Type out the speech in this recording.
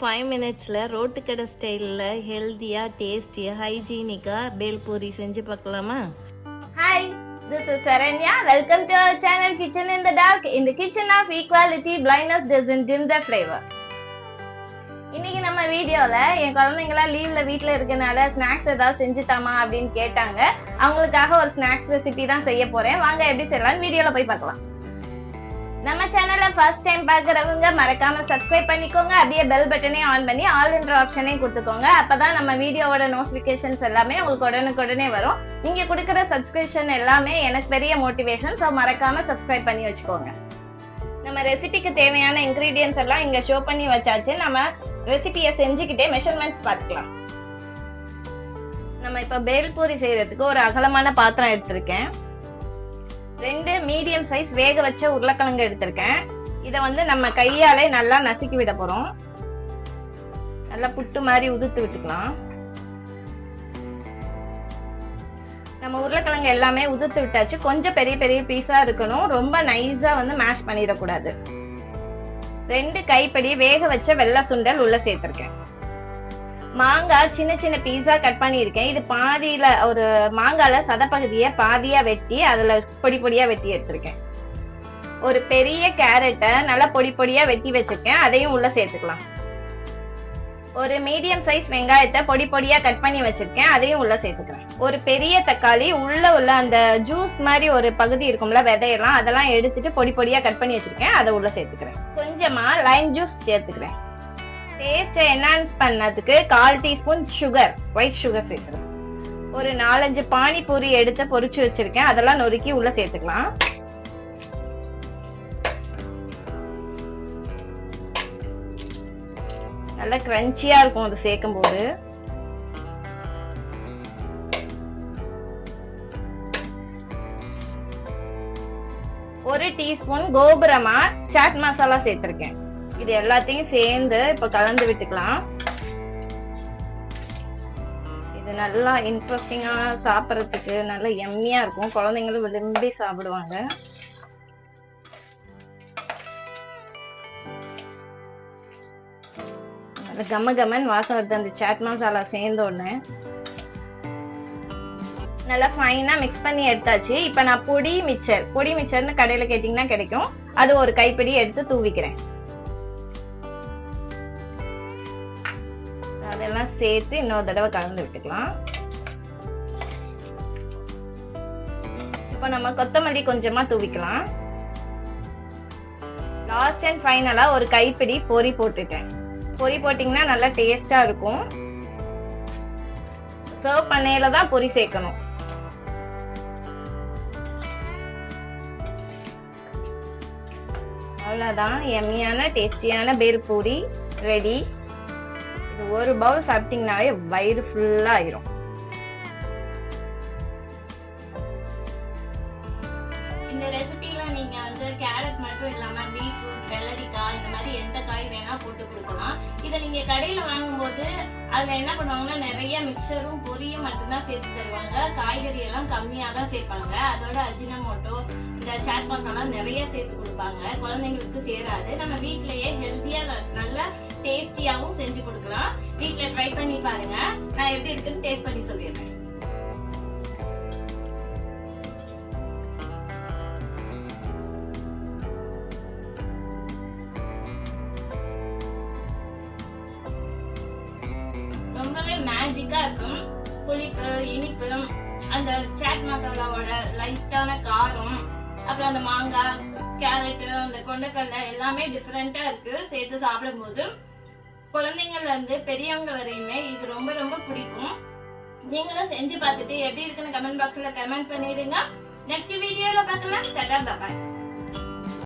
5 minutes road கடை ஸ்டைலில் ஹெல்த்தியாக டேஸ்டியாக ஹைஜீனிக்காக பேல்பூரி செஞ்சு பார்க்கலாமா? Hi, this is Saranya. Welcome to our channel Kitchen in the Dark. In the kitchen of equality, blindness doesn't dim the flavor. இன்னைக்கு நம்ம வீடியோல என் குழந்தைங்களாம் லீவ்ல வீட்டுல இருக்கனால ஸ்நாக்ஸ் ஏதாவது செஞ்சுட்டாமா அப்படின்னு கேட்டாங்க. அவங்களுக்காக ஒரு ஸ்நாக்ஸ் ரெசிபி தான் செய்ய போறேன். வாங்க எப்படி செய்யலாம் வீடியோல போய் பார்க்கலாம். நம்ம சேனலை ஃபர்ஸ்ட் டைம் பார்க்குறவங்க மறக்காம சப்ஸ்கிரைப் பண்ணிக்கோங்க. அப்படியே பெல் பட்டனே ஆன் பண்ணி ஆல் என்ற ஆப்ஷனையும் கொடுத்துக்கோங்க. அப்பதான் நம்ம வீடியோவோட நோட்டிபிகேஷன்ஸ் எல்லாமே உங்களுக்கு உடனுக்குடனே வரும். நீங்க கொடுக்குற சப்ஸ்கிரிப்ஷன் எல்லாமே எனக்கு பெரிய மோட்டிவேஷன். ஸோ மறக்காம சப்ஸ்கிரைப் பண்ணி வச்சுக்கோங்க. நம்ம ரெசிபிக்கு தேவையான இன்கிரீடியன்ஸ் எல்லாம் இங்க ஷோ பண்ணி வச்சாச்சு. நம்ம ரெசிபியை செஞ்சுக்கிட்டே மெஷர்மெண்ட்ஸ் பார்த்துக்கலாம். நம்ம இப்ப பேல்பூரி செய்யறதுக்கு ஒரு அகலமான பாத்திரம் எடுத்திருக்கேன். 2 மீடியம் சைஸ் வேக வச்ச உருளைக்கிழங்கு எடுத்திருக்கேன். இதை நம்ம கையாலே நல்லா நசுக்கி விட போறோம். நல்லா புட்டு மாதிரி உதுத்து விட்டுக்கலாம். நம்ம உருளைக்கிழங்கு எல்லாமே உதுத்து விட்டாச்சு. கொஞ்சம் பெரிய பெரிய பீஸா இருக்கணும். ரொம்ப நைஸா மேஷ் பண்ணிடக்கூடாது. 2 கைப்பிடி வேக வச்ச வெள்ளை சுண்டல் உள்ள சேர்த்திருக்கேன். மாங்காய் சின்ன சின்ன பீஸா கட் பண்ணியிருக்கேன். இது பாதியில ஒரு மாங்கால சதப்பகுதியை பாதியா வெட்டி அதுல பொடி பொடியா வெட்டி எடுத்திருக்கேன். ஒரு பெரிய கேரட்டை நல்லா பொடி பொடியா வெட்டி வச்சிருக்கேன். அதையும் உள்ள சேர்த்துக்கலாம். ஒரு மீடியம் சைஸ் வெங்காயத்தை பொடி பொடியா கட் பண்ணி வச்சிருக்கேன். அதையும் உள்ள சேர்த்துக்கிறேன். ஒரு பெரிய தக்காளி உள்ள அந்த ஜூஸ் மாதிரி ஒரு பகுதி இருக்கும்ல, விதையெல்லாம் அதெல்லாம் எடுத்துட்டு பொடி பொடியா கட் பண்ணி வச்சிருக்கேன். அதை உள்ள சேர்த்துக்கிறேன். கொஞ்சமா லைம் ஜூஸ் சேர்த்துக்கிறேன். டேஸ்ட்டை என்ஹான்ஸ் பண்ணதுக்கு 1/4 டீஸ்பூன் சுகர், ஒயிட் சுகர் சேர்த்துக்கிறேன். ஒரு 4-5 பானிபூரி எடுத்து பொரிச்சு வச்சிருக்கேன். அதெல்லாம் நொறுக்கி உள்ள சேர்த்துக்கலாம். நல்லா கிரன்ச்சியா இருக்கும் அது சேர்க்கும் போது. ஒரு டீஸ்பூன் கோபுரமா சாட் மசாலா சேர்த்திருக்கேன். இது எல்லாத்தையும் சேர்ந்து இப்ப கலந்து விட்டுக்கலாம். இது நல்லா இன்ட்ரெஸ்டிங்கா சாப்பிடறதுக்கு நல்லா எம்மியா இருக்கும். குழந்தைங்களும் விரும்பி சாப்பிடுவாங்க. நல்ல கமகமன் வாசம் வருது அந்த சாட் மசாலா சேர்ந்த உடனே. நல்லா ஃபைனா மிக்ஸ் பண்ணி எடுத்தாச்சு. இப்ப நான் பொடி மிச்சர்னு கடையில கேட்டீங்கன்னா கிடைக்கும். அது ஒரு கைப்பிடி எடுத்து தூவிக்கிறேன். அதெல்லாம் சேர்த்து இன்னொரு தடவை கலந்து விட்டுக்கலாம். இப்ப நம்ம கொத்தமல்லி கொஞ்சமா தூவிக்கலாம். லாஸ்ட் அண்ட் ஃபைனலா ஒரு கைப்பிடி பொரி போட்டுட்டேன். பொரி போட்டீங்கன்னா நல்லா டேஸ்டா இருக்கும். சர்வ் பண்ணையில தான் பொரி சேர்க்கணும். அவ்வளவுதான், எம்மியான டேஸ்டியான பேல்பூரி ரெடி. ஒரு பவுல் சாப்பிட்டீங்கன்னாவே வயிறு ஃபுல்லா ஆயிரும். இந்த ரெசிபில நீங்க கேரட் மட்டும் இல்லாம பீட்ரூட், வெள்ளரிக்காய் இந்த மாதிரி எந்த காய் வேணா போட்டு கொடுக்கலாம். இதை நீங்க கடையில வாங்கும்போது அதுல என்ன பண்ணுவாங்கன்னா நிறைய மிக்சரும் பொரியும் மட்டும்தான் சேர்த்து தருவாங்க. காய்கறி எல்லாம் கம்மியா தான் சேர்ப்பாங்க. அதோட அஜினமோட்டோ, இந்த சாட் மசாலா நிறைய சேர்த்து கொடுப்பாங்க. குழந்தைங்களுக்கு சேராது. நம்ம வீட்லயே ஹெல்த்தியா நல்லா டேஸ்டியாவும் செஞ்சு கொடுக்கலாம். வீட்ல ட்ரை பண்ணி பாருங்க. நான் எப்படி இருக்குன்னு டேஸ்ட் பண்ணி சொல்லிடுறேன். ரொம்பவே மேஜிக்கா இருக்கும். புளிப்பு, இனிப்பு, அந்த சாட் மசாலாவோட லைட்டான காரம், அப்புறம் அந்த மாங்காய், கேரட், அந்த கொண்டைக்கடலை எல்லாமே டிஃபரெண்டா இருக்கு. சேர்த்து சாப்பிடும் போது குழந்தைங்கள்ல இருந்து பெரியவங்க வரையுமே இது ரொம்ப ரொம்ப பிடிக்கும். நீங்களும் செஞ்சு பார்த்துட்டு எப்படி இருக்குன்னு கமெண்ட் பாக்ஸ்ல கமெண்ட் பண்ணிடுங்க. நெக்ஸ்ட் வீடியோல பார்க்கலாம். டாடா, பை.